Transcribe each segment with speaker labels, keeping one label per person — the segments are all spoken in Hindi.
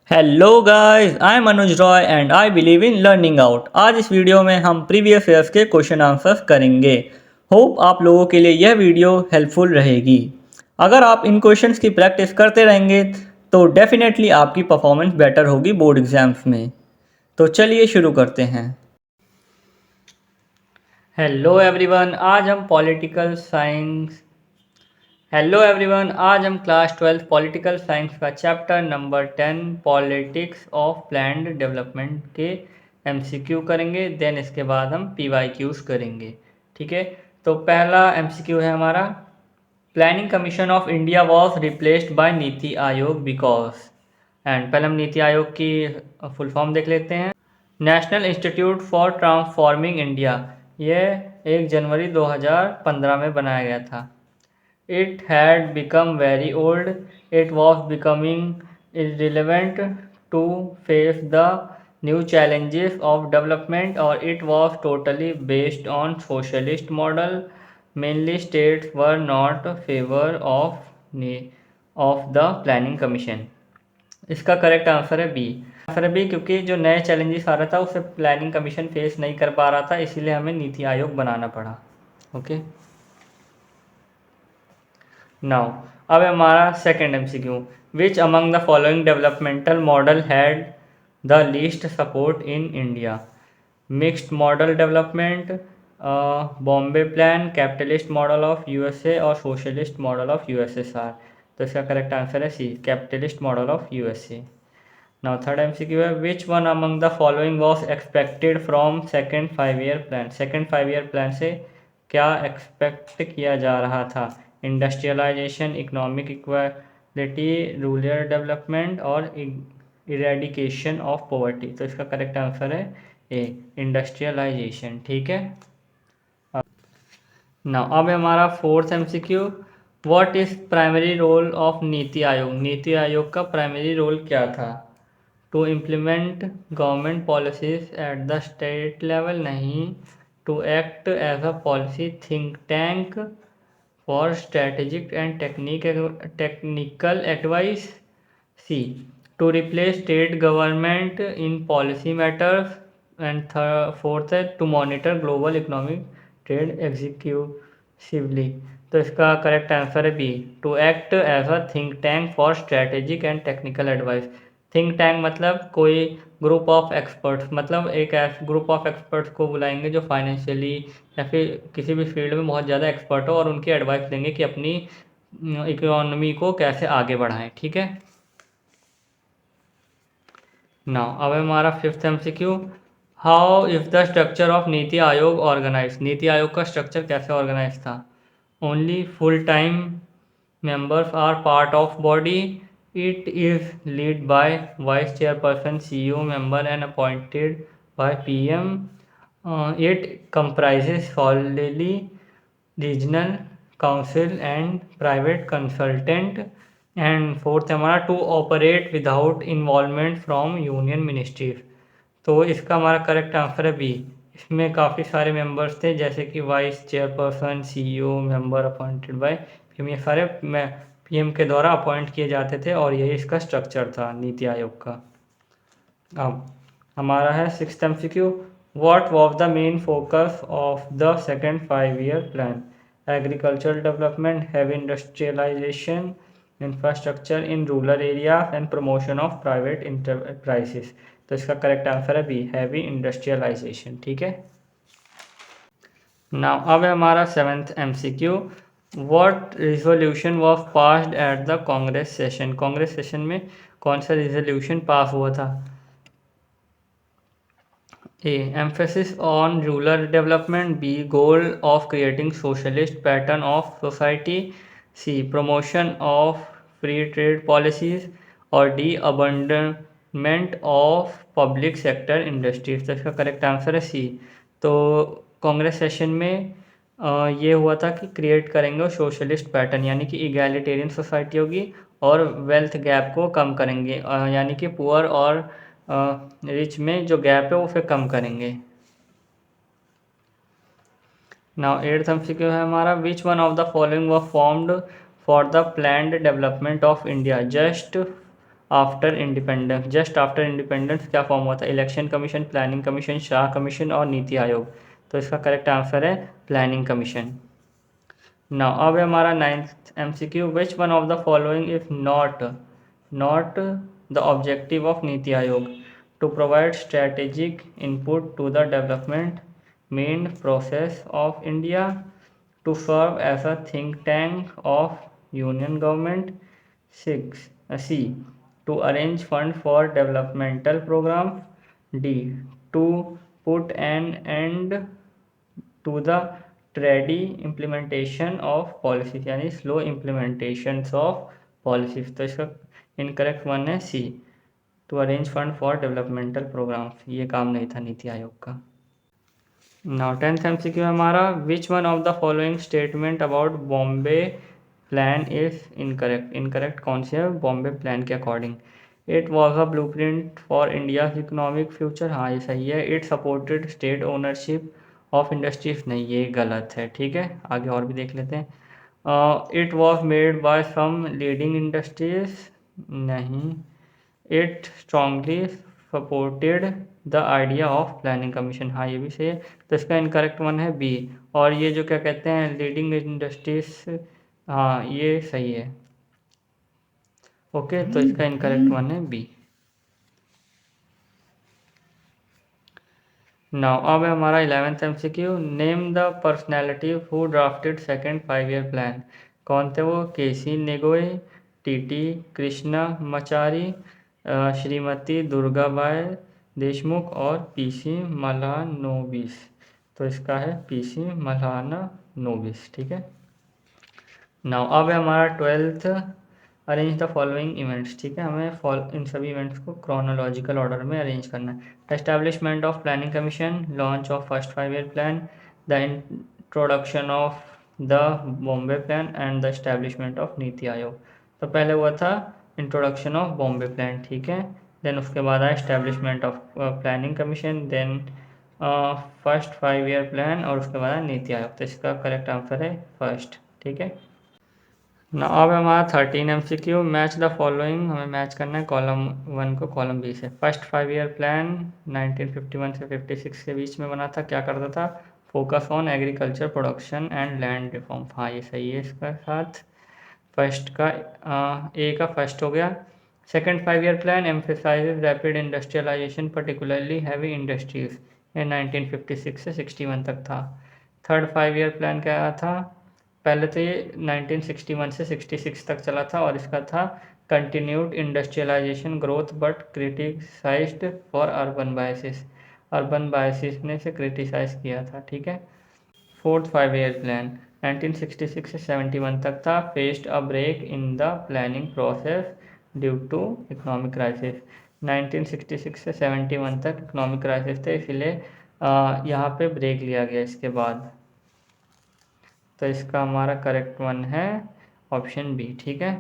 Speaker 1: Hello guys, I am Anuj Roy and I believe in learning out. आज इस वीडियो में हम प्रीवियस ईयर्स के क्वेश्चन आंसर्स करेंगे। होप आप लोगों के लिए यह वीडियो हेल्पफुल रहेगी। अगर आप इन क्वेश्चंस की प्रैक्टिस करते रहेंगे तो डेफिनेटली आपकी परफॉर्मेंस बेटर होगी बोर्ड एग्जाम्स में। तो चलिए शुरू करते हैं। हेलो एवरीवन, आज हम क्लास 12 पॉलिटिकल साइंस का chapter number 10 politics of planned development के एमसीक्यू करेंगे। देन इसके बाद हम पीवाईक्यूज करेंगे। ठीक है, तो पहला एमसीक्यू है हमारा, planning commission of India was replaced by NITI Aayog because. And पहले हम नीति आयोग की फुल फॉर्म देख लेते हैं। National institute for transforming India, यह 1 जनवरी 2015 में बनाया गया था। It had become very old. It was becoming irrelevant to face the new challenges of development, or it was totally based on socialist model. Mainly states were not favor of the planning commission. इसका करेक्ट आंसर है बी। आंसर है बी, क्योंकि जो नए चैलेंजेस आ रहा था उसे प्लानिंग कमीशन फेस नहीं कर पा रहा था, इसीलिए हमें नीति आयोग बनाना पड़ा। ओके, नाउ अब हमारा second MCQ, which among the following developmental model had the least support in India. Mixed model development, Bombay plan, capitalist model of USA और सोशलिस्ट मॉडल ऑफ यूएसएसआर। तो इसका करेक्ट आंसर है C, capitalist model of USA. Now third MCQ है, which one among the following was expected from second 5 year plan. Second 5 year plan से क्या एक्सपेक्ट किया जा रहा था? Industrialisation, economic equality, rural development और इरेडिकेशन ऑफ पॉवर्टी। तो इसका करेक्ट आंसर है ए, इंडस्ट्रियलाइजेशन। ठीक है, ना अब हमारा fourth MCQ, what is primary role of NITI Aayog. NITI Aayog का प्राइमरी रोल क्या था? To implement government policies at the state level, नहीं। To act as a policy think tank for strategic and technical advice, C. To replace state government in policy matters, and fourth है to monitor global economic trade executively. तो इसका करेक्ट आंसर है B, to act as a think tank for strategic and technical advice. Think tank मतलब कोई ग्रुप ऑफ एक्सपर्ट्स, मतलब एक ग्रुप ऑफ एक्सपर्ट्स को बुलाएंगे जो फाइनेंशियली या फिर किसी भी फील्ड में बहुत ज़्यादा एक्सपर्ट हो और उनकी एडवाइस देंगे कि अपनी इकोनॉमी को कैसे आगे बढ़ाएं। ठीक है, नाउ अब हमारा fifth MCQ, how is the structure of NITI आयोग ऑर्गेनाइज। नीति आयोग का स्ट्रक्चर कैसे ऑर्गेनाइज था? Only full time members are part of body. It is led by vice chairperson, CEO, member and appointed by PM. It comprises solely regional council and private consultant. And fourth हमारा, to operate without involvement from union ministries। तो इसका हमारा करेक्ट आंसर है बी। इसमें काफ़ी सारे मेंबर्स थे, जैसे कि vice chairperson, CEO, member appointed by PM, ये सारे पीएम के द्वारा अपॉइंट किए जाते थे और यही इसका स्ट्रक्चर था नीति आयोग का। अब हमारा है sixth MCQ, what was the main focus of the second 5 year plan. Agricultural development, heavy industrialisation, infrastructure in rural area and promotion of private enterprises. तो इसका करेक्ट आंसर है बी, हैवी इंडस्ट्रियलाइजेशन। ठीक है, नाउ अब है हमारा seventh MCQ, what resolution was passed at the Congress session. Congress session में कौन सा रिजोल्यूशन पास हुआ था? A, emphasis on rural development, B, goal of creating socialist pattern of society, C, promotion of free trade policies और D, abandonment of public sector industries. तो इसका करेक्ट आंसर है सी। तो कांग्रेस सेशन में ये हुआ था कि क्रिएट करेंगे सोशलिस्ट पैटर्न, यानी कि इगैलिटेरियन सोसाइटी होगी और वेल्थ गैप को कम करेंगे, यानी कि पुअर और रिच में जो गैप है वो फिर कम करेंगे। नाउ एट्थ एमसीक्यू है हमारा, which one of the following were formed for the planned development of India. Just after independence, just after independence क्या फॉर्म हुआ था? Election commission, planning commission, Shah commission और नीति आयोग। तो इसका करेक्ट आंसर है प्लानिंग कमीशन। नाउ अब है हमारा 9th MCQ, which one of the following is not the objective of NITI Aayog? To provide strategic input to the development main process of India, to serve as a think tank of union government. 6. C. To arrange fund for developmental programs. D. To put an end to the tardy implementation of policies, यानी slow implementations of policies। तो इसका इनकरेक्ट वन है C, to arrange fund for developmental programmes. ये काम नहीं था नीति आयोग का। नाउ 10th MCQ हमारा, which one of the following statement about Bombay plan is incorrect? Incorrect कौन सी है बॉम्बे प्लान के according? It was a blue print for India economic future, हाँ ये सही है। It supported state ownership of industries, नहीं ये गलत है। ठीक है, आगे और भी देख लेते हैं। It was made by some leading industries, नहीं। It strongly supported the idea of planning commission, हाँ ये भी सही है। तो इसका इनकरेक्ट वन है बी। और ये जो क्या कहते हैं लीडिंग इंडस्ट्रीज, हाँ ये सही है। ओके, तो इसका इनकरेक्ट वन है बी। नाउ अब है हमारा 11th MCQ, name the personality who drafted second 5 year plan. कौन थे वो? केसी नेगोए, टीटी कृष्णमाचारी, श्रीमती दुर्गाबाई देशमुख और पीसी मलानोबिस। तो इसका है पीसी मलानोबिस। ठीक है। नाउ अब है हमारा 12th, arrange the following events. ठीक है, हमें इन सभी इवेंट्स को क्रोनोलॉजिकल ऑर्डर में अरेंज करना है। Establishment of planning commission, launch of first 5 year plan, the introduction of the Bombay plan and the establishment of NITI Aayog. तो पहले हुआ था इंट्रोडक्शन ऑफ बॉम्बे प्लान, ठीक है। देन उसके बाद आया establishment of planning commission, then first 5 year plan और उसके बाद नीति आयोग। तो इसका करेक्ट आंसर है फर्स्ट। ठीक है ना। अब हमारा 13 MCQ, मैच द फॉलोइंग। हमें मैच करना है कॉलम 1 को कॉलम बी से। फर्स्ट 5 ईयर प्लान 1951 से 56 के बीच में बना था, क्या करता था? Focus on agriculture production and land reform, हाँ ये सही है। इसका साथ फर्स्ट का ए का फर्स्ट हो गया। Second 5 year plan emphasise rapid industrialisation particularly heavy industries, ये 1956 से 61 तक था। थर्ड 5 ईयर प्लान क्या था? पहले तो ये 1961 से 66 तक चला था और इसका था continued industrialisation growth but criticised for urban biases, urban biases ने से क्रिटिसाइज किया था। ठीक है। फोर्थ 5 ईयर प्लान 1966 से 71 तक था, faced a break in the planning process due to economic crisis. 1966 से 71 तक इकोनॉमिक क्राइसिस थे, इसलिए यहाँ पे ब्रेक लिया गया इसके बाद। तो इसका हमारा करेक्ट वन है ऑप्शन बी। ठीक है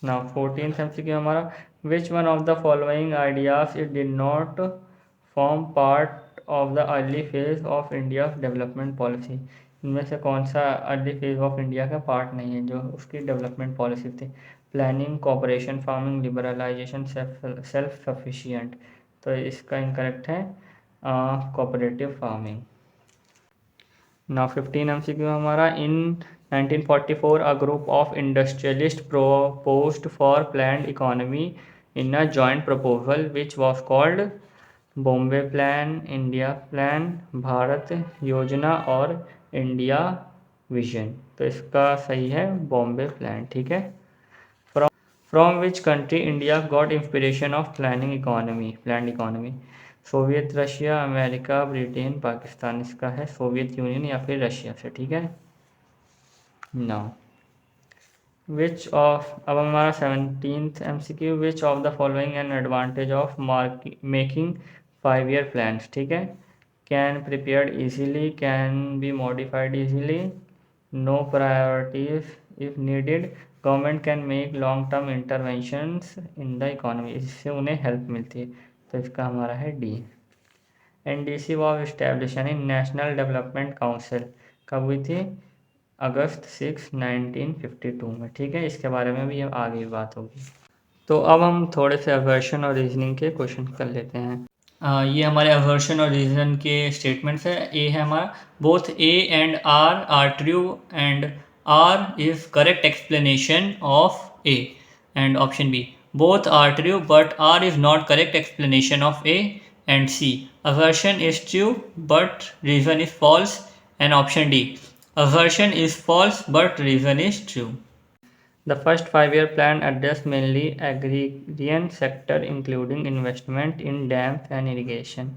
Speaker 1: ना। 14th MCQ हमारा, which one of the following ideas it did not form part of the early phase of India development policy? इनमें से कौन सा अर्ली फेज ऑफ इंडिया का पार्ट नहीं है जो उसकी डेवलपमेंट पॉलिसी थी? Planning, cooperation farming, liberalisation, self sufficient. तो इसका इनकरेक्ट है कोऑपरेटिव फार्मिंग। Now 15 MCQ हमारा, in 1944 a group of industrialists proposed for planned economy in a joint proposal which was called Bombay Plan, India Plan, Bharat योजना और इंडिया विजन। तो इसका सही है बॉम्बे प्लान। ठीक है। From which country India got inspiration of planned economy? Soviet, Russia, America, Britain, Pakistan. इसका है सोवियत यूनियन या फिर रशिया से। ठीक है। नाउ विच ऑफ, अब हमारा 17th MCQ, which of the following an advantage of making 5 year plans? ठीक है। Can prepared easily, can be modified easily, no priorities if needed, government can make long term interventions in the economy, इससे उन्हें हेल्प मिलती है। तो इसका हमारा है डी। NDC वॉज इस्टेब्लिश यानी नेशनल डेवलपमेंट काउंसिल कब हुई थी? अगस्त 6, 1952 में। ठीक है, इसके बारे में भी अब आगे बात होगी। तो अब हम थोड़े से अवर्शन और रीजनिंग के क्वेश्चन कर लेते हैं। ये हमारे अवर्शन और रीजन के स्टेटमेंट्स है। ए है हमारा, both A and R are true and R is correct explanation of A. And option B, both are true but R is not correct explanation of A. And C, assertion is true but reason is false. And option D, aversion is false but reason is true. The first 5-year plan addressed mainly agrarian sector including investment in dams and irrigation.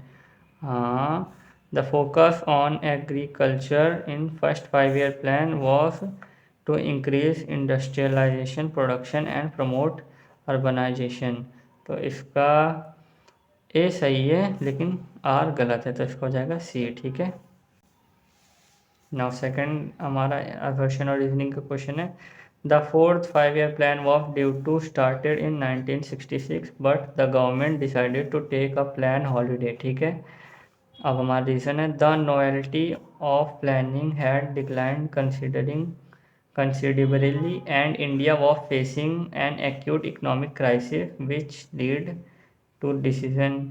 Speaker 1: The focus on agriculture in first 5-year plan was to increase industrialization, production and promote urbanization. तो इसका ए सही है लेकिन आर गलत है, तो इसका हो जाएगा सी। ठीक है। नाउ सेकंड हमारा अवर्शन और रीजनिंग का क्वेश्चन है। The fourth 5-year plan was due to started in 1966 but the government decided to take a plan holiday. ठीक है। अब हमारा रीज़न है, the novelty of planning had declined considerably and India was facing an acute economic crisis which lead to decision।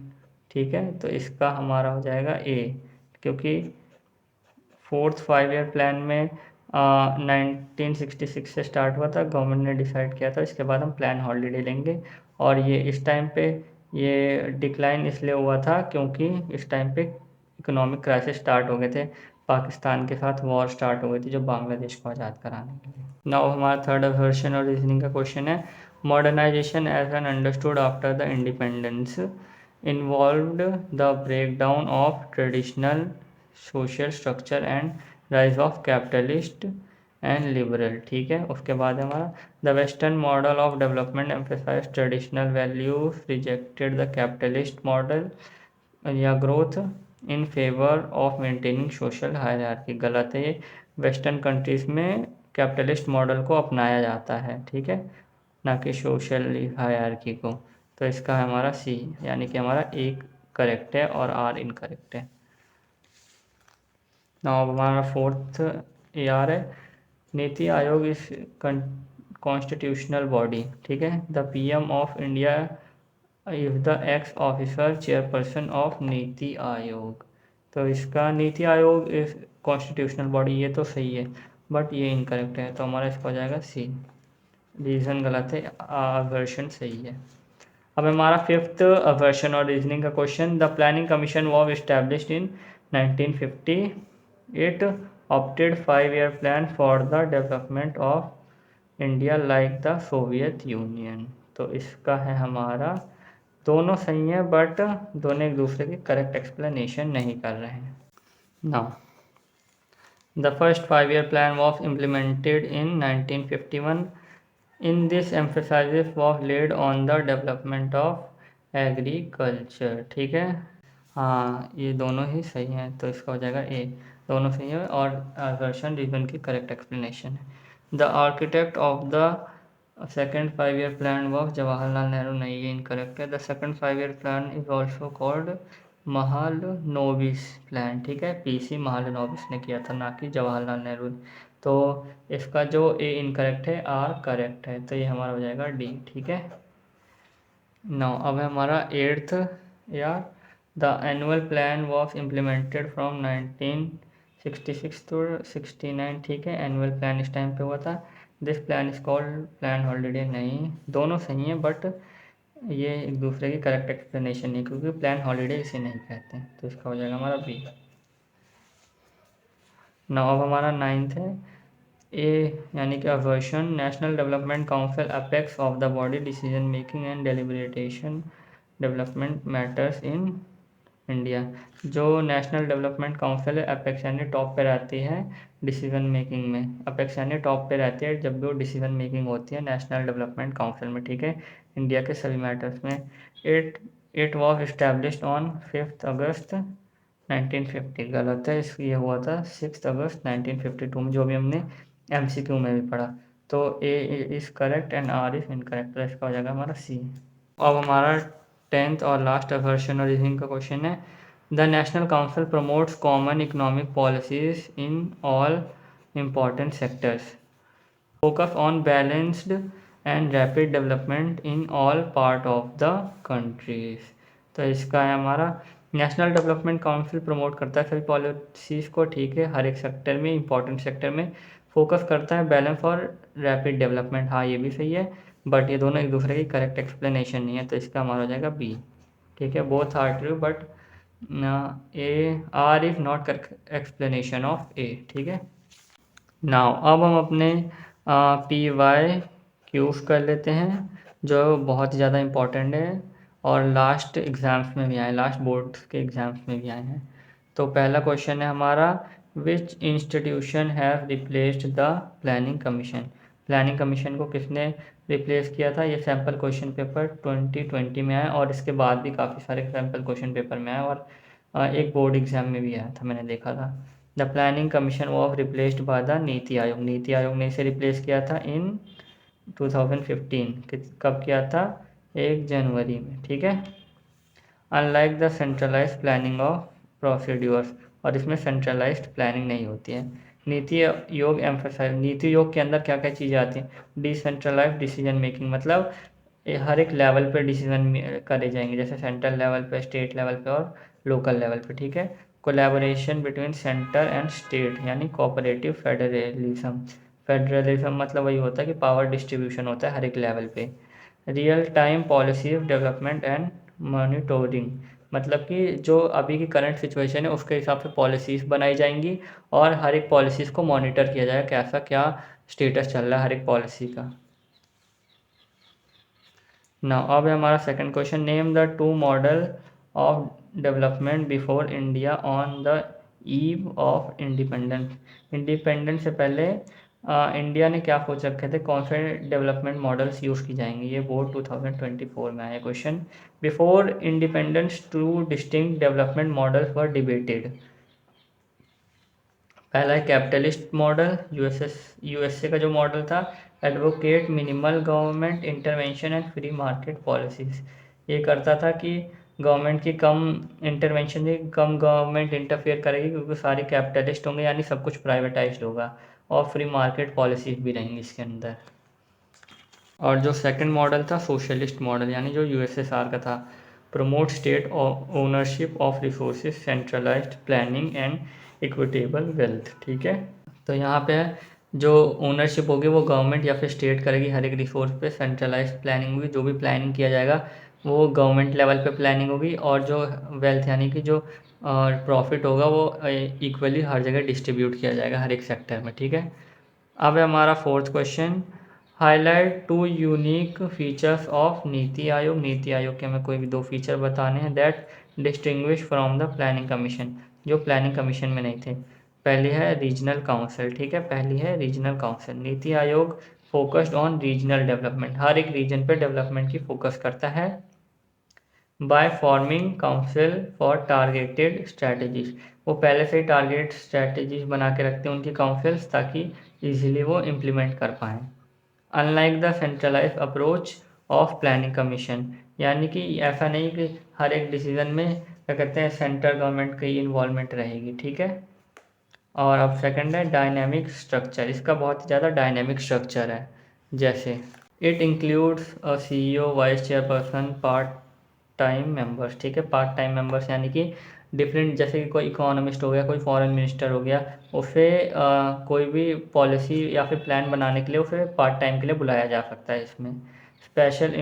Speaker 1: ठीक है, तो इसका हमारा हो जाएगा ए, क्योंकि फोर्थ 5-year प्लान में 1966 से स्टार्ट हुआ था, गवर्नमेंट ने डिसाइड किया था इसके बाद हम प्लान हॉलीडे लेंगे। और ये इस टाइम पे ये डिक्लाइन इसलिए हुआ था क्योंकि इस टाइम पे इकोनॉमिक क्राइसिस स्टार्ट हो गए थे, पाकिस्तान के साथ वॉर स्टार्ट हो गई थी जो बांग्लादेश को आज़ाद कराने के लिए। नाउ हमारा थर्ड वर्शन और रीजनिंग का क्वेश्चन है। Modernisation as an understood after the independence involved the breakdown of traditional social structure and rise of capitalist and liberal. ठीक है। उसके बाद हमारा, the western model of development emphasise traditional values, rejected the capitalist model या growth in favour of maintaining social hierarchy. गलत है ये, वेस्टर्न कंट्रीज में कैपिटलिस्ट मॉडल को अपनाया जाता है। ठीक है, ना कि सोशल हायरार्की को। तो इसका है हमारा सी, यानी कि हमारा एक करेक्ट है और आर इनकरेक्ट है। नाउ हमारा फोर्थ ए आर है, नीति आयोग इस कॉन्स्टिट्यूशनल बॉडी। ठीक है, the PM of India if the x officer chairperson of NITI Aayog. तो इसका नीति आयोग इस कॉन्स्टिट्यूशनल बॉडी, ये तो सही है बट ये इनकरेक्ट है, तो हमारा इसका हो जाएगा सी। रीज़न गलत है, वर्शन सही है। अब हमारा फिफ्थ वर्शन और रीजनिंग का question, the planning commission was established in 1950। It opted 5-year plan for the development of India like the Soviet union. तो इसका है हमारा, दोनों सही है बट दोनों एक दूसरे की करेक्ट एक्सप्लेनेशन नहीं कर रहे हैं। Now the first 5-year plan was implemented in 1951। In this emphasis was laid on the development of agriculture। ठीक है, हाँ ये दोनों ही सही हैं, तो इसका हो जाएगा ए, दोनों सही है और वर्शन रीजन की करेक्ट एक्सप्लेनेशन है। The architect of the second 5-year plan was Jawaharlal Nehru. नहीं, ये इनकरेक्ट है। The second 5-year plan is also called Mahalanobis plan. ठीक है, पीसी महालनोबिस ने किया था, ना कि जवाहरलाल नेहरू। तो इसका जो ए इनकरेक्ट है, आर करेक्ट है, तो ये हमारा हो जाएगा डी। ठीक है। नाउ अब है हमारा एट्थ या, the annual plan was implemented from 1966 to 69। ठीक है, एनुअल प्लान इस टाइम पे हुआ था। This plan is called plan holiday. नहीं, दोनों सही हैं बट ये एक दूसरे की करेक्ट एक्सप्लेनेशन नहीं, क्योंकि प्लान हॉलीडे इसे नहीं कहते हैं, तो इसका हो जाएगा हमारा बी। नाउ अब हमारा नाइन्थ है ए, यानी कि assertion, national development council apex of the body decision making and deliberation development matters in India. जो नेशनल डेवलपमेंट काउंसिल है, अपेक्स यानी टॉप पे रहती है डिसीजन मेकिंग में। अपेक्स यानी टॉप पे रहती है जब भी वो डिसीजन मेकिंग होती है नेशनल डेवलपमेंट काउंसिल में। ठीक है, इंडिया के सभी मैटर्स में। इट वॉज इस्टेब्लिश्ड ऑन 5 अगस्त 1950। गलत है, इस ये हुआ था 6 अगस्त 1952 में, जो भी हमने MCQ में भी पढ़ा। तो A is correct and R is incorrect, तो इसका हो जाएगा हमारा सी। अब हमारा 10th और लास्ट वर्शन और रीजनिंग का क्वेश्चन है, the national council promotes common economic policies in all important sectors, focus on balanced and rapid development in all part of the countries. तो इसका है हमारा नेशनल डेवलपमेंट काउंसिल प्रमोट करता है सभी पॉलिसीज़ को, ठीक है, हर एक सेक्टर में, इंपॉर्टेंट सेक्टर में फोकस करता है, बैलेंस और रैपिड डेवलपमेंट, हाँ ये भी सही है, बट ये दोनों एक दूसरे की करेक्ट एक्सप्लेनेशन नहीं है, तो इसका हमारा हो जाएगा बी, ठीक है, both are true but A R is not correct explanation of A, ठीक है। नाउ अब हम अपने पी वाई क्यूज़ कर लेते हैं जो बहुत ज़्यादा इम्पोर्टेंट है और लास्ट एग्ज़ाम्स में भी आए, लास्ट बोर्ड के एग्ज़ाम्स में भी आए हैं। तो पहला क्वेश्चन है हमारा, विच institution have replaced the planning commission. Planning commission को किसने रिप्लेस किया था? ये सैम्पल क्वेश्चन पेपर 2020 में आया और इसके बाद भी काफ़ी सारे सैम्पल क्वेश्चन पेपर में आया और एक बोर्ड एग्ज़ाम में भी आया था, मैंने देखा था। The planning commission was replaced by the नीति आयोग। नीति आयोग ने इसे रिप्लेस किया था इन 2015। कब किया था? 1 जनवरी में, ठीक है। Unlike the centralised planning of procedures, और इसमें सेंट्रलाइज्ड प्लानिंग नहीं होती है। नीति योग एम्फेसाइज, नीति योग के अंदर क्या क्या चीज़ें आती हैं? डिसेंट्रलाइज्ड डिसीजन मेकिंग, मतलब हर एक लेवल पे डिसीजन करे जाएंगे, जैसे सेंट्रल लेवल पे, स्टेट लेवल पे और लोकल लेवल पे, ठीक है। Collaboration between centre and state, यानी कोऑपरेटिव फेडरलिज्म। फेडरलिज्म मतलब वही होता है कि पावर डिस्ट्रीब्यूशन होता है हर एक लेवल पे। Real time policy development and monitoring, मतलब कि जो अभी की करंट सिचुएशन है उसके हिसाब से पॉलिसीज़ बनाई जाएंगी और हर एक पॉलिसीज़ को मॉनिटर किया जाएगा, कैसा क्या स्टेटस चल रहा है हर एक पॉलिसी का। नाउ अब है हमारा second question, name the two model of development before India on the eve of independence. Independence से पहले इंडिया ने क्या सोच रखे थे, कौन से डेवलपमेंट मॉडल्स यूज़ की जाएंगे? ये बोर्ड 2024 में आया क्वेश्चन। Before independence two distinct development models were debated. पहला है कैपिटलिस्ट मॉडल, यूएसए का जो मॉडल था, advocate minimal government intervention and free market policies. ये करता था कि गवर्नमेंट की कम इंटरवेंशन है, कम गवर्नमेंट इंटरफेयर करेगी क्योंकि सारी कैपिटलिस्ट होंगे, यानी सब कुछ प्राइवेटाइज्ड होगा और फ्री मार्केट पॉलिसीज भी रहेंगी इसके अंदर। और जो सेकंड मॉडल था सोशलिस्ट मॉडल, यानी जो यूएसएसआर का था, promote state ownership of resources, centralised planning and equitable wealth, ठीक है। तो यहाँ पे जो ओनरशिप होगी वो गवर्नमेंट या फिर स्टेट करेगी हर एक रिसोर्स पे, सेंट्रलाइज्ड प्लानिंग होगी, जो भी प्लानिंग किया जाएगा वो गवर्नमेंट लेवल पे प्लानिंग होगी, और जो वेल्थ यानी कि जो प्रॉफिट होगा वो इक्वली हर जगह डिस्ट्रीब्यूट किया जाएगा हर एक सेक्टर में, ठीक है। अब है हमारा fourth question, highlight to unique features of NITI Aayog. NITI आयोग के हमें कोई भी 2 फीचर बताने हैं that distinguish from the planning commission, जो प्लानिंग कमीशन में नहीं थे। पहली है रीजनल काउंसिल, ठीक है, पहली है regional council. NITI Aayog focused on regional development, हर एक रीजन पे डेवलपमेंट की फोकस करता है। By forming council for targeted strategies, वो पहले से ही टारगेट स्ट्रैटेजीज बना के रखते हैं उनकी काउंसिल्स, ताकि इजीली वो इम्प्लीमेंट कर पाएँ। Unlike the centralise approach of planning commission, यानी कि ऐसा नहीं कि हर एक डिसीजन में क्या कहते हैं सेंट्रल गवर्नमेंट की इन्वॉल्वमेंट रहेगी, ठीक है। और अब सेकंड है डायनेमिक स्ट्रक्चर, इसका बहुत ही ज़्यादा डायनेमिक स्ट्रक्चर है, जैसे it includes a CEO, vice chairperson, part time members, ठीक है। पार्ट टाइम मेंबर्स यानी कि डिफरेंट, जैसे कि कोई इकोनॉमिस्ट हो गया, कोई फॉरेन मिनिस्टर हो गया, उसे कोई भी पॉलिसी या फिर प्लान बनाने के लिए उसे पार्ट टाइम के लिए बुलाया जा सकता है इसमें। Special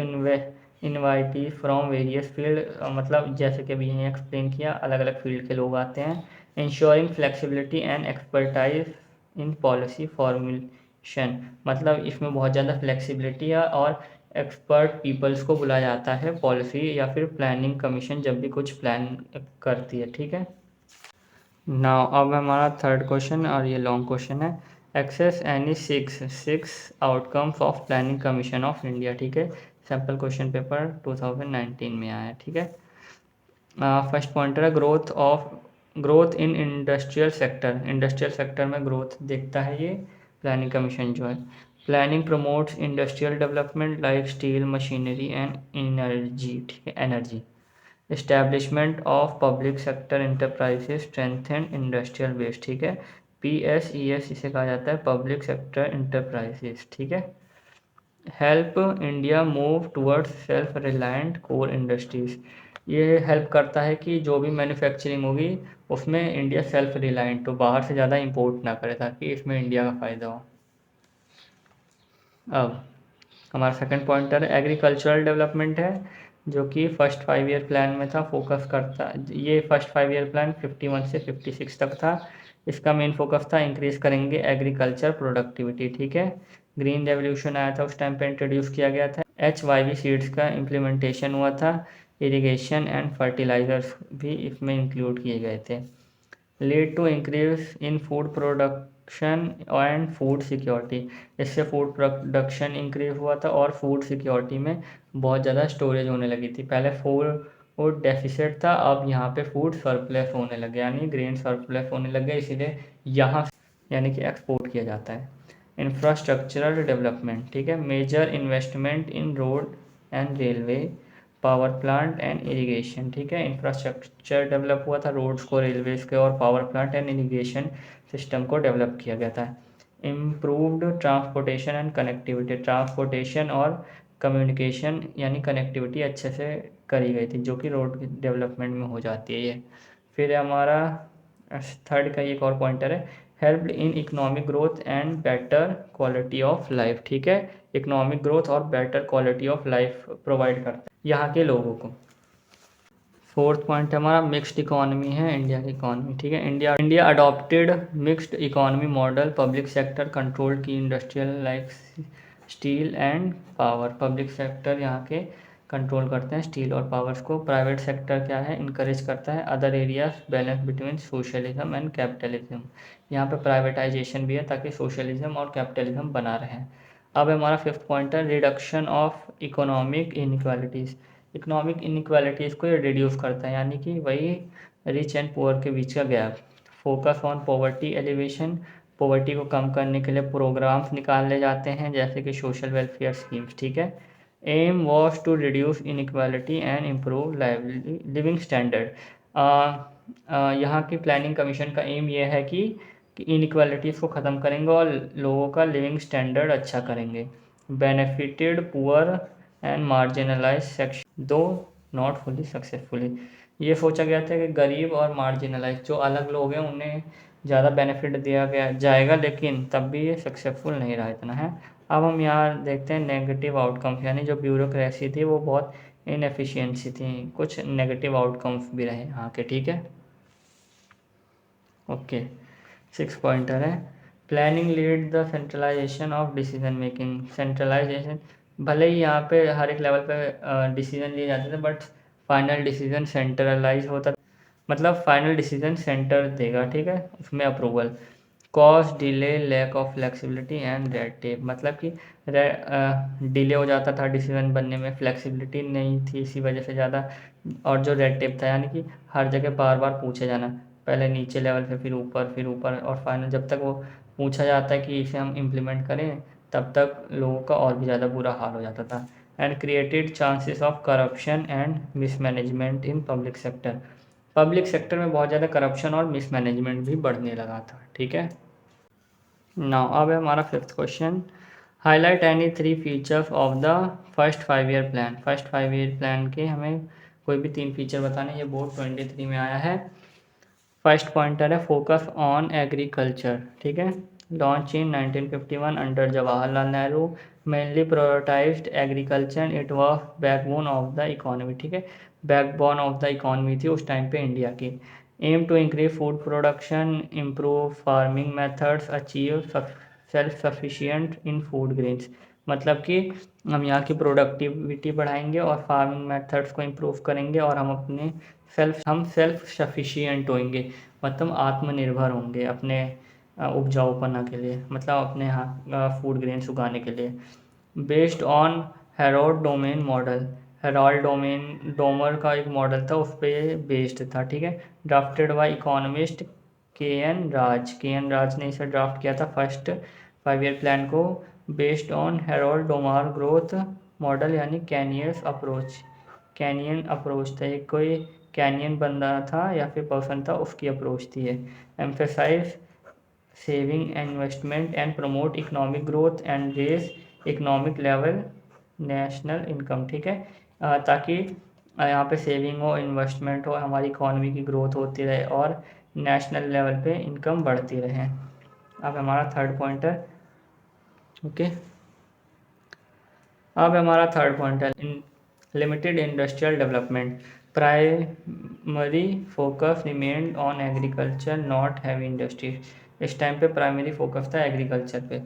Speaker 1: invitee from various field, मतलब जैसे कि अभी ये एक्सप्लेन किया, अलग अलग फील्ड के लोग आते हैं। Ensuring flexibility and expertise in policy formulation, मतलब इसमें बहुत ज़्यादा फ्लेक्सिबिलिटी है और एक्सपर्ट पीपल्स को बुलाया जाता है पॉलिसी या फिर प्लानिंग कमीशन जब भी कुछ प्लान करती है, ठीक है। नाउ अब हमारा थर्ड क्वेश्चन, और ये लॉन्ग क्वेश्चन है, access any six outcomes of planning commission of India, ठीक है। सैम्पल क्वेश्चन पेपर 2019 में आया है, ठीक है। फर्स्ट पॉइंटर है growth in industrial sector, industrial sector में ग्रोथ देखता है ये प्लानिंग कमीशन जो है। Planning promotes industrial development like steel, machinery and energy, ठीक है, energy. Establishment of public sector enterprises strengthen industrial base, ठीक है। PSES इसे कहा जाता है, पब्लिक सेक्टर इंटरप्राइजेज, ठीक है। Help India move towards self reliant core industries. ये हेल्प करता है कि जो भी मैन्युफैक्चरिंग होगी उसमें इंडिया सेल्फ रिलायंट हो, बाहर से ज़्यादा इंपोर्ट ना करे, ताकि इसमें इंडिया का फ़ायदा हो। अब हमारा सेकंड पॉइंटर एग्रीकल्चरल डेवलपमेंट है, जो कि फर्स्ट 5 ईयर प्लान में था। फोकस करता, ये फर्स्ट 5 ईयर प्लान 51 से 56 तक था। इसका मेन फोकस था इंक्रीज करेंगे एग्रीकल्चर प्रोडक्टिविटी, ठीक है। ग्रीन रेवोल्यूशन आया था, उस टाइम पे इंट्रोड्यूस किया गया था। HYV सीड्स का इम्प्लीमेंटेशन हुआ था। इरिगेशन एंड फर्टिलाइजर्स भी इसमें इंक्लूड किए गए थे। Lead to increase in food production and food security. इससे फूड प्रोडक्शन इंक्रीज हुआ था और फूड सिक्योरिटी में बहुत ज़्यादा स्टोरेज होने लगी थी। पहले फूड डेफिसिट था, अब यहाँ पे फूड सरप्लस होने लगे, यानी ग्रेन सरप्लस होने लगे, इसीलिए यहाँ यानी कि एक्सपोर्ट किया जाता है। इंफ्रास्ट्रक्चरल डेवलपमेंट, ठीक है। Major investment in road and railway, power plant and irrigation, ठीक है। इंफ्रास्ट्रक्चर डेवलप हुआ था, रोड्स को, रेलवेज के और power plant and irrigation system को डेवलप किया गया था। Improved transportation and connectivity, transportation और कम्युनिकेशन यानी कनेक्टिविटी अच्छे से करी गई थी, जो कि रोड डेवलपमेंट में हो जाती है ये। फिर हमारा थर्ड का एक और पॉइंटर है, help in economic growth and better quality of life, ठीक है। इकोनॉमिक ग्रोथ और better quality of life provide करता है यहाँ के लोगों को। फोर्थ पॉइंट हमारा मिक्स्ड इकोनॉमी है, इंडिया की इकोनॉमी, ठीक है। India adopted mixed economy model, public sector control की industrial like steel and power. Public sector यहाँ के कंट्रोल करते हैं स्टील और पावर्स को। प्राइवेट सेक्टर क्या है, इनकरेज करता है other areas, balance between socialism and capitalism. यहाँ पे प्राइवेटाइजेशन भी है ताकि सोशलिज्म और कैपिटलिज्म बना रहे। अब हमारा फिफ्थ पॉइंट है reduction of economic inequalities. Economic inequalities को ये रिड्यूस करता है, यानी कि वही रिच एंड पुअर के बीच का gap. Focus on poverty alleviation, poverty को कम करने के लिए प्रोग्राम्स निकाले जाते हैं, जैसे कि सोशल वेलफेयर स्कीम्स, ठीक है। Aim was to reduce inequality and improve living standard. यहाँ की प्लानिंग कमीशन का एम ये है कि इनइक्वालिटीज़ को ख़त्म करेंगे और लोगों का लिविंग स्टैंडर्ड अच्छा करेंगे। Benefited poor and marginalise section though not fully successfully. ये सोचा गया था कि गरीब और मार्जिनलाइज जो अलग लोग हैं उन्हें ज़्यादा बेनिफिट दिया गया जाएगा, लेकिन तब भी ये सक्सेसफुल नहीं रहा इतना है। अब हम यहाँ देखते हैं नेगेटिव आउटकम्स, यानी जो ब्यूरोक्रेसी थी वो बहुत इनएफिशिएंसी थी, कुछ नेगेटिव आउटकम्स भी रहे यहाँ के, ठीक है। ओके, सिक्स पॉइंटर है planning lead the centralisation of decision making. Centralisation, भले ही यहाँ पे हर एक लेवल पे डिसीजन लिए जाते थे, बट फाइनल डिसीजन सेंट्रलाइज होता, मतलब फाइनल डिसीजन सेंटर देगा, ठीक है, उसमें approval. Cost delay, lack of flexibility and red tape, मतलब कि डिले हो जाता था डिसीजन बनने में, फ्लेक्सिबिलिटी नहीं थी इसी वजह से ज़्यादा, और जो रेड टेप था यानी कि हर जगह बार बार पूछे जाना, पहले नीचे लेवल पे फिर ऊपर और फाइनल जब तक वो पूछा जाता है कि इसे हम इम्प्लीमेंट करें, तब तक लोगों का और भी ज़्यादा बुरा हाल हो जाता था। And created chances of corruption and mismanagement in public sector. Public sector में बहुत ज़्यादा करप्शन और मिसमैनेजमेंट भी बढ़ने लगा था, ठीक है। नाउ अब है हमारा fifth question, highlight any 3 features of the first 5 year plan. First 5 year plan के हमें कोई भी 3 फीचर बताने, ये बोर्ड 23 में आया है। फर्स्ट पॉइंटर है फोकस ऑन एग्रीकल्चर, ठीक है। Launch in 1951 under Jawaharlal Nehru, mainly prioritised agriculture, it was backbone of the economy, ठीक है। बैकबोन ऑफ द इकोनॉमी थी उस टाइम पे इंडिया की। Aim to increase food production, improve farming methods, achieve self sufficient in food grains, मतलब कि हम यहाँ की प्रोडक्टिविटी बढ़ाएंगे और फार्मिंग मेथड्स को इम्प्रूव करेंगे और हम सेल्फ सफिशिएंट होंगे, मतलब आत्मनिर्भर होंगे अपने उपजाऊपना के लिए, मतलब अपने यहाँ फूड ग्रेन्स उगाने के लिए। Based on Harold domain model, Harold Domar का एक मॉडल था, उस पर बेस्ड था, ठीक है। ड्राफ्टेड बाय इकोनॉमिस्ट के एन राज ने इसे ड्राफ्ट किया था फर्स्ट 5 ईयर प्लान को, based on Harold Domar growth model, यानी कैनियन अप्रोच था, एक कोई कैनियन बंदा था या फिर पर्सन था, उसकी अप्रोच थी ये। Emphasise saving investment and promote economic growth and raise economic level national income, ठीक है, ताकि यहाँ पे सेविंग हो, इन्वेस्टमेंट हो, हमारी इकोनॉमी की ग्रोथ होती रहे और नेशनल लेवल पे इनकम बढ़ती रहे। अब हमारा थर्ड पॉइंट है, ओके, अब हमारा थर्ड पॉइंट है limited industrial development, primary focus remained on agriculture not heavy industries. इस टाइम पे प्राइमरी फोकस था एग्रीकल्चर पे।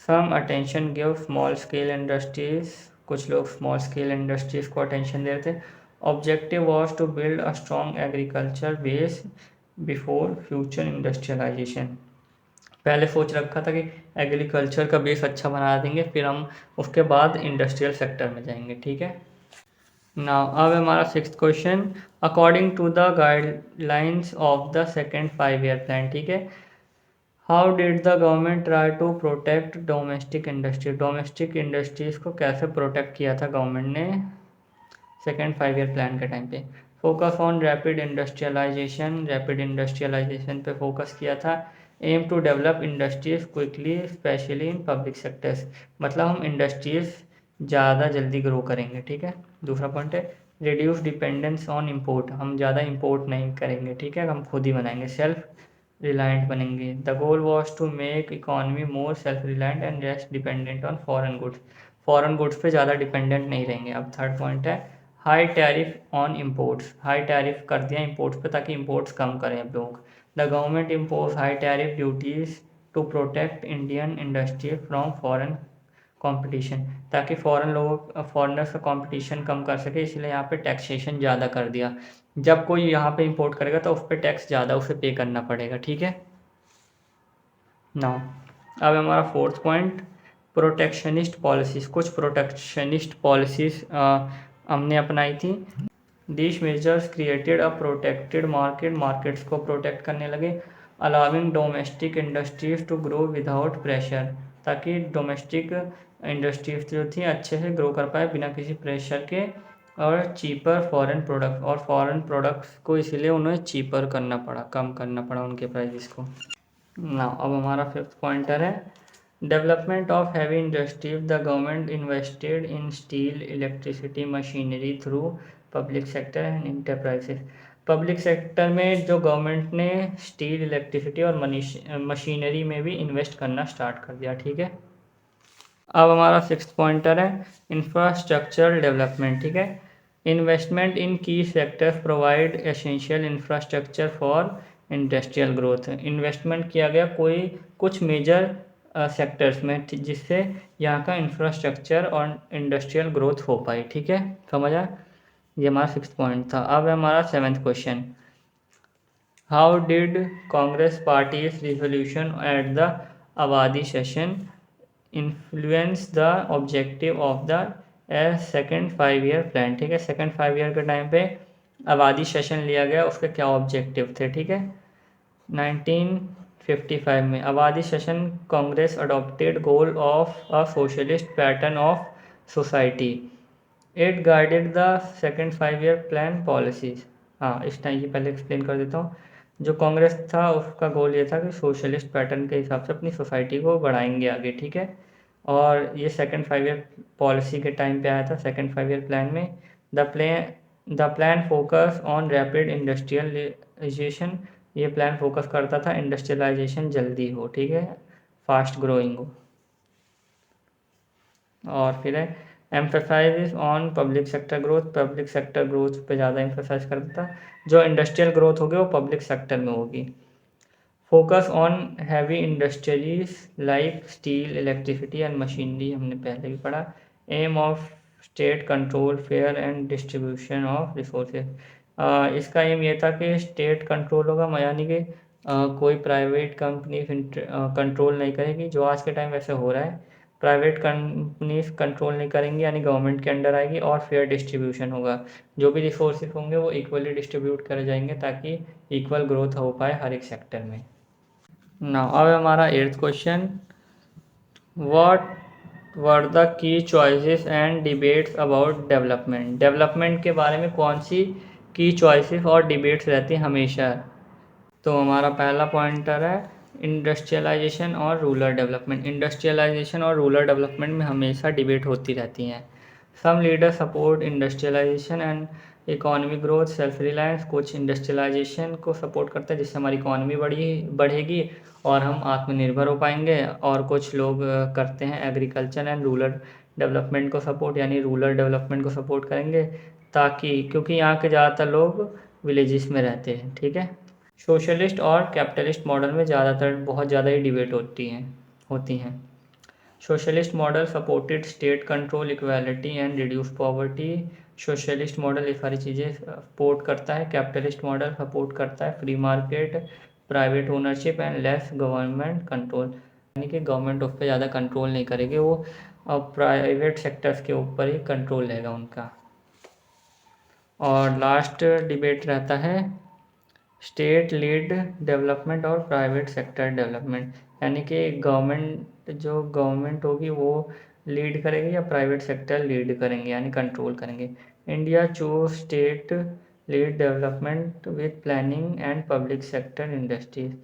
Speaker 1: Some attention give small scale industries, कुछ लोग स्मॉल स्केल इंडस्ट्रीज को अटेंशन देते थे। Objective was to build a strong agriculture base before future industrialisation. पहले सोच रखा था कि एग्रीकल्चर का बेस अच्छा बना देंगे, फिर हम उसके बाद इंडस्ट्रियल सेक्टर में जाएंगे, ठीक है। नाउ अब हमारा sixth question, according to the guidelines of the second 5 year plan, ठीक है, how did the government try to protect domestic industry, domestic industries को कैसे प्रोटेक्ट किया था गवर्नमेंट ने सेकेंड 5 ईयर प्लान के टाइम पे। Focus on rapid industrialisation, rapid industrialisation पे फोकस किया था। Aim to develop industries quickly specially in public sectors, मतलब हम इंडस्ट्रीज ज़्यादा जल्दी ग्रो करेंगे, ठीक है। दूसरा पॉइंट है रिड्यूस डिपेंडेंस ऑन इम्पोर्ट, हम ज़्यादा इम्पोर्ट नहीं करेंगे, ठीक है, हम खुद ही बनाएंगे, सेल्फ रिलायंट बनेंगे। The goal was to make economy more self reliant and less dependent on foreign goods, foreign goods पे ज़्यादा डिपेंडेंट नहीं रहेंगे। अब थर्ड पॉइंट है high tariff on imports, high tariff कर दिया इम्पोर्ट्स पे ताकि इम्पोर्ट्स कम करें अब लोग। The government impose high tariff duties to protect Indian industry from foreign competition, ताकि फॉरेनर्स का कंपटीशन कम कर सके, इसलिए यहाँ पे टैक्सेशन ज़्यादा कर दिया। जब कोई यहाँ पे इंपोर्ट करेगा तो उस पर टैक्स ज़्यादा उसे पे करना पड़ेगा, ठीक है। नाउ अब हमारा फोर्थ पॉइंट प्रोटेक्शनिस्ट पॉलिसीज़, कुछ प्रोटेक्शनिस्ट पॉलिसीज़ हमने अपनाई थी। This measures created a protected market, markets को प्रोटेक्ट करने लगे। Allowing domestic industries to grow without pressure, ताकि डोमेस्टिक इंडस्ट्रीज जो थी अच्छे से ग्रो कर पाए बिना किसी प्रेशर के, और चीपर फॉरेन प्रोडक्ट, और फॉरेन प्रोडक्ट्स को इसीलिए उन्हें चीपर करना पड़ा, कम करना पड़ा उनके प्राइसेस को। ना अब हमारा फिफ्थ पॉइंटर है development of heavy industries, the government invested in steel, electricity, machinery through public sector and enterprises. Public sector में जो गवर्नमेंट ने स्टील, इलेक्ट्रिसिटी और मशीनरी में भी इन्वेस्ट करना स्टार्ट कर दिया, ठीक है। अब हमारा सिक्स्थ पॉइंटर है इंफ्रास्ट्रक्चरल डेवलपमेंट, ठीक है, इन्वेस्टमेंट इन की sectors provide essential infrastructure for industrial growth, investment किया गया कोई कुछ मेजर सेक्टर्स में जिससे यहाँ का इंफ्रास्ट्रक्चर और इंडस्ट्रियल ग्रोथ हो पाई, ठीक है, समझा। ये हमारा सिक्स्थ पॉइंट था। अब हमारा seventh question, how did Congress party's resolution at the Avadi session influence the objective of the second 5 year plan, ठीक है, सेकेंड 5 ईयर के टाइम पे आबादी सेशन लिया गया, उसके क्या ऑब्जेक्टिव थे, ठीक है। 1955 में आबादी session Congress adopted goal of a socialist pattern of society, it guided the second 5 year plan policies. हाँ, इस टाइम ये पहले एक्सप्लेन कर देता हूँ। जो कांग्रेस था उसका गोल ये था कि सोशलिस्ट पैटर्न के हिसाब से अपनी सोसाइटी को बढ़ाएंगे आगे, ठीक है, और ये सेकेंड 5 ईयर पॉलिसी के टाइम पे आया था सेकेंड 5 ईयर प्लान में। The plan focus on rapid industrialisation, ये प्लान फोकस करता था इंडस्ट्रियलाइजेशन जल्दी हो, ठीक है, फास्ट ग्रोइंग हो। और फिर है emphasise on public sector growth, public sector growth पे ज़्यादा एम्फेसाइज करता था, जो इंडस्ट्रियल ग्रोथ होगी वो पब्लिक सेक्टर में होगी। Focus on heavy industries like steel, electricity and machinery, हमने पहले भी पढ़ा। Aim of state control fair and distribution of resources, इसका एम ये था कि स्टेट कंट्रोल होगा, यानी कि कोई प्राइवेट कंपनी कंट्रोल नहीं करेगी, जो आज के टाइम वैसे हो रहा है, प्राइवेट कंपनीज कंट्रोल नहीं करेंगी, यानी गवर्नमेंट के अंडर आएगी, और फेयर डिस्ट्रीब्यूशन होगा, जो भी रिसोर्सेज होंगे वो इक्वली डिस्ट्रीब्यूट करे जाएंगे ताकि इक्वल ग्रोथ हो पाए हर एक सेक्टर में। नाउ अब हमारा eighth question, what were the key choices and debates about development, development के बारे में कौन सी की चॉइसेस और डिबेट्स रहती हैं हमेशा। तो हमारा पहला पॉइंटर है इंडस्ट्रियलाइजेशन और रूरल डेवलपमेंट। इंडस्ट्रियलाइजेशन और रूरल डेवलपमेंट में हमेशा डिबेट होती रहती हैं। Some leader support industrialisation and economic growth self reliance. कुछ इंडस्ट्रियलाइजेशन को सपोर्ट करते हैं जिससे हमारी इकोनॉमी बढ़ेगी और हम आत्मनिर्भर हो पाएंगे। और कुछ लोग करते हैं एग्रीकल्चर एंड रूरल डेवलपमेंट को सपोर्ट, यानी रूरल डेवलपमेंट को सपोर्ट करेंगे ताकि, क्योंकि यहाँ के ज़्यादातर लोग विलेजेस में रहते हैं। ठीक है। सोशलिस्ट और कैपिटलिस्ट मॉडल में ज़्यादातर बहुत ज़्यादा ही डिबेट होती हैं। Socialist model supported state control, equality and reduce poverty. Socialist model ये सारी चीज़ें सपोर्ट करता है। कैपिटलिस्ट मॉडल सपोर्ट करता है free market, private ownership and less government control, यानी कि गवर्नमेंट उस पर ज़्यादा कंट्रोल नहीं करेगी, वो प्राइवेट सेक्टर्स के ऊपर ही कंट्रोल रहेगा उनका। और लास्ट डिबेट रहता है स्टेट लीड डेवलपमेंट और प्राइवेट सेक्टर डेवलपमेंट, यानी कि गवर्नमेंट होगी वो लीड करेगी या प्राइवेट सेक्टर लीड करेंगे यानी कंट्रोल करेंगे। India choose state lead development with planning and public sector industries.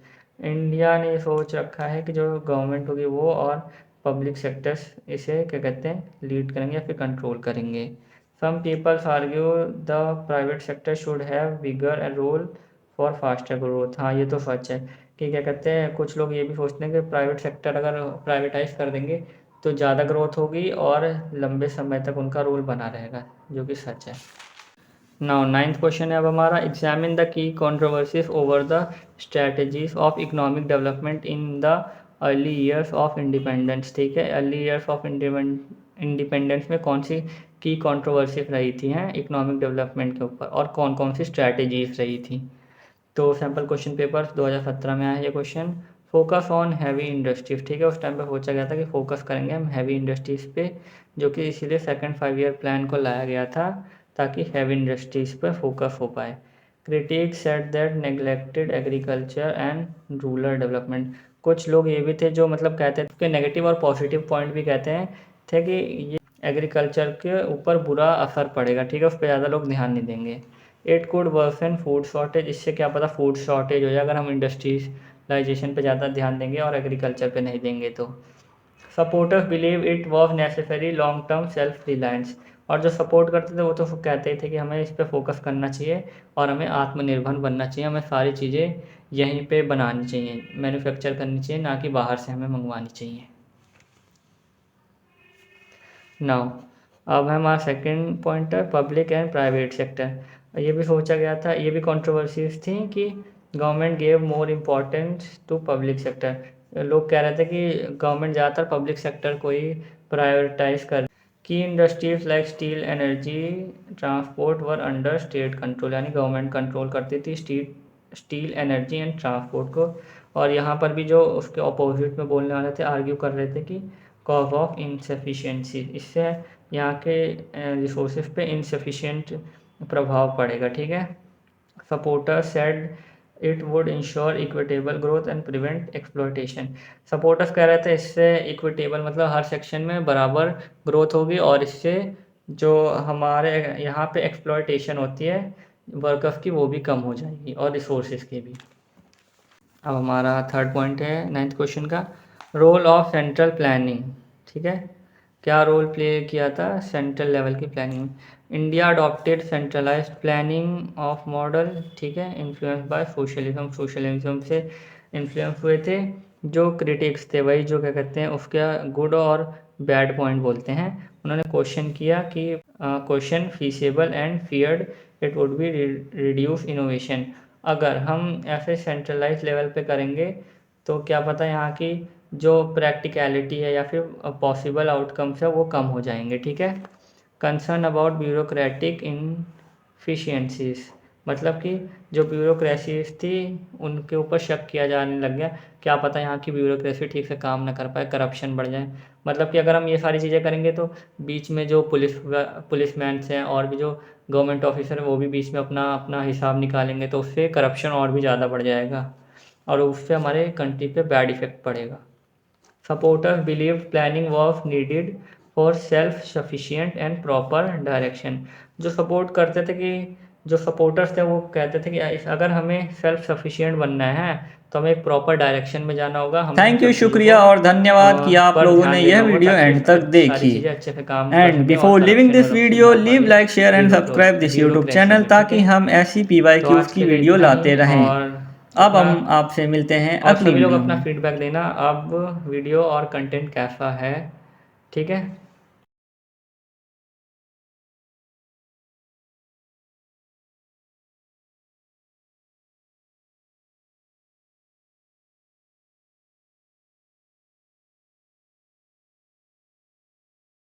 Speaker 1: India ने सोच रखा है कि जो गवर्नमेंट होगी वो और पब्लिक सेक्टर्स इसे क्या कहते हैं लीड करेंगे या फिर कंट्रोल करेंगे। Some peoples argue the private sector should have bigger role for faster growth. हाँ, ये तो सच है कि क्या कहते हैं कुछ लोग ये भी सोचते हैं कि प्राइवेट सेक्टर अगर प्राइवेटाइज कर देंगे तो ज़्यादा ग्रोथ होगी और लंबे समय तक उनका रोल बना रहेगा, जो कि सच है। नाउ 9th क्वेश्चन है अब हमारा, examine the key controversies over the strategies of economic development in the early years of independence. ठीक है, अर्ली ईयर्स ऑफ इंडिपेंडेंस में कौन सी की कंट्रोवर्सीज रही थी हैं इकोनॉमिक डेवलपमेंट के ऊपर और कौन कौन सी स्ट्रैटेजीज रही थी। तो सैम्पल क्वेश्चन पेपर 2017 में आया है ये question. Focus on heavy industries. ठीक है, उस टाइम पे सोचा गया था कि फोकस करेंगे हम हैवी इंडस्ट्रीज़ पे, जो कि इसीलिए सेकंड 5 ईयर प्लान को लाया गया था ताकि हैवी इंडस्ट्रीज़ पे फोकस हो पाए। Critic said that neglected agriculture and rural development. कुछ लोग ये भी थे जो मतलब कहते थे कि नेगेटिव और पॉजिटिव पॉइंट भी कहते हैं थे कि ये एग्रीकल्चर के ऊपर बुरा असर पड़ेगा। ठीक है, उस पर ज़्यादा लोग ध्यान नहीं देंगे। It could worsen food shortage. इससे क्या पता फूड शॉर्टेज हो जाए अगर हम इंडस्ट्रियलाइजेशन पे ज़्यादा ध्यान देंगे और एग्रीकल्चर पे नहीं देंगे तो। Supporters believe it was necessary long term self reliance. और जो सपोर्ट करते थे वो तो कहते ही थे कि हमें इस पर फोकस करना चाहिए और हमें आत्मनिर्भर बनना चाहिए, हमें सारी चीज़ें यहीं पे बनानी चाहिए, मैन्युफैक्चर करनी चाहिए, ना कि बाहर से हमें मंगवानी चाहिए। नाउ अब हमारा सेकंड पॉइंट है पब्लिक एंड प्राइवेट सेक्टर। ये भी सोचा गया था, ये भी कंट्रोवर्सीज थी कि government gave more importance to public sector. लोग कह रहे थे कि गवर्नमेंट ज़्यादातर पब्लिक सेक्टर को ही प्रायोरिटाइज कर। की industries like steel, energy, transport वर अंडर स्टेट कंट्रोल, यानी गवर्नमेंट कंट्रोल करती थी स्टील, एनर्जी एंड ट्रांसपोर्ट को। और यहाँ पर भी जो उसके अपोजिट में बोलने वाले थे आर्ग्यू कर रहे थे कि कॉज ऑफ इनसफिशिएंसी, इससे यहाँ के रिसोर्सेज पे इनसफिशिएंट प्रभाव पड़ेगा। ठीक है। Supporters said it would ensure equitable growth and prevent exploitation. Supporters कह रहे थे इससे इक्विटेबल मतलब हर सेक्शन में बराबर ग्रोथ होगी और इससे जो हमारे यहाँ पे एक्सप्लॉयटेशन होती है वर्कर्स की वो भी कम हो जाएगी और रिसोर्सेज की भी। अब हमारा थर्ड पॉइंट है 9th क्वेश्चन का, रोल ऑफ सेंट्रल प्लानिंग। ठीक है, क्या रोल प्ले किया था सेंट्रल लेवल की planning. India adopted centralised planning of model. ठीक है, इन्फ्लुएंस बाय सोशलिज्म से इन्फ्लुएंस हुए थे। जो क्रिटिक्स थे वही जो क्या कहते हैं उसका गुड और बैड पॉइंट बोलते हैं। उन्होंने क्वेश्चन किया कि question feasible and feared it would be reduce innovation. अगर हम ऐसे सेंट्रलाइज लेवल पे करेंगे तो क्या पता यहाँ की जो प्रैक्टिकलिटी है या फिर पॉसिबल आउटकम्स है वो कम हो जाएंगे। ठीक है। कंसर्न अबाउट ब्यूरोक्रेटिक इनफिशिएंसीज, मतलब कि जो ब्यूरोक्रेसीज थी उनके ऊपर शक किया जाने लग गया, क्या पता यहाँ की ब्यूरोक्रेसी ठीक से काम ना कर पाए, करप्शन बढ़ जाए। मतलब कि अगर हम ये सारी चीज़ें करेंगे तो बीच में जो पुलिसमैन हैं और भी जो गवर्नमेंट ऑफिसर है वो भी बीच में अपना अपना हिसाब निकालेंगे तो उससे करप्शन और भी ज़्यादा बढ़ जाएगा और उससे हमारे कंट्री पे बैड इफेक्ट पड़ेगा। Supporters believe planning was needed for self sufficient and proper direction. जो सपोर्ट करते थे कि जो सपोर्टर्स थे वो कहते थे कि अगर हमें सेल्फ सफिशिएंट बनना है तो हमें एक प्रॉपर डायरेक्शन में जाना होगा, हमें
Speaker 2: थैंक
Speaker 1: सब
Speaker 2: यू,
Speaker 1: चीज़ों
Speaker 2: शुक्रिया
Speaker 1: को
Speaker 2: और धन्यवाद कि आप
Speaker 1: पर
Speaker 2: लोगों
Speaker 1: ध्यान
Speaker 2: ने
Speaker 1: देना
Speaker 2: यह
Speaker 1: होगा
Speaker 2: वीडियो
Speaker 1: ताकि
Speaker 2: एंड तक
Speaker 1: सारी
Speaker 2: देखी।
Speaker 1: चीज़ें अच्छे से काम कर
Speaker 2: एंड
Speaker 1: सकें और
Speaker 2: बिफोर लिविंग
Speaker 1: करप्शन
Speaker 2: दिस
Speaker 1: वरप्शन
Speaker 2: वीडियो
Speaker 1: ना हो
Speaker 2: लीव
Speaker 1: पाए
Speaker 2: लाइक शेयर एंड
Speaker 1: जीरो
Speaker 2: subscribe this YouTube
Speaker 1: bureaucracy
Speaker 2: channel
Speaker 1: में, ठीक
Speaker 2: ताकि
Speaker 1: है।
Speaker 2: हम ऐसी
Speaker 1: तो
Speaker 2: PYQs
Speaker 1: आज
Speaker 2: की
Speaker 1: के लिए
Speaker 2: वीडियो
Speaker 1: इतना
Speaker 2: लाते
Speaker 1: ही,
Speaker 2: रहें।
Speaker 1: और
Speaker 2: अब
Speaker 1: अपना
Speaker 2: हम आपसे मिलते हैं
Speaker 1: और
Speaker 2: अगली
Speaker 1: सभी लोग
Speaker 2: वीडियो
Speaker 1: अपना
Speaker 2: में।
Speaker 1: फीडबैक देना अब वीडियो और कंटेंट कैसा है, ठीक है।